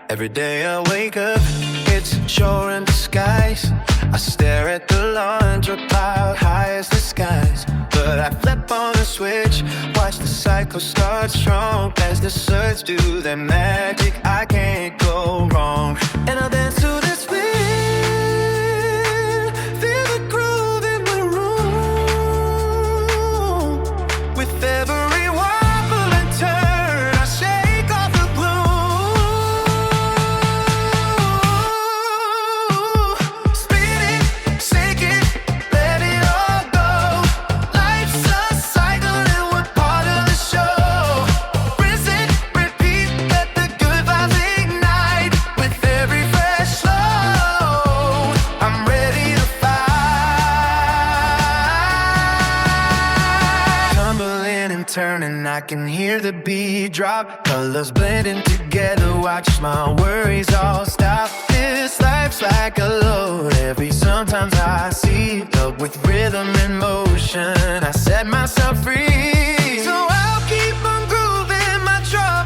Every day I wake up, it's shore in disguise. I stare at the laundry pile high as the skies. But I flip on the switch, watch the cycle start strong. As the surge do their magic, I can't go wrong. And I dance to this beat, feel the groove in the room. With every wobble and turn, I shake off the gloom. Spin it, shake it, let it all go. Life's a cycle and we're part of the show. Rinse it, repeat, let the good vibes ignite. With every fresh flow, I'm ready to fight. Tumbling and turning, I can hear the beat drop. Colors blending together, watch my worries all stop. This life's like a load heavy, sometimes I see. But with rhythm and motion, I set myself free. So I'll keep on grooving my truck.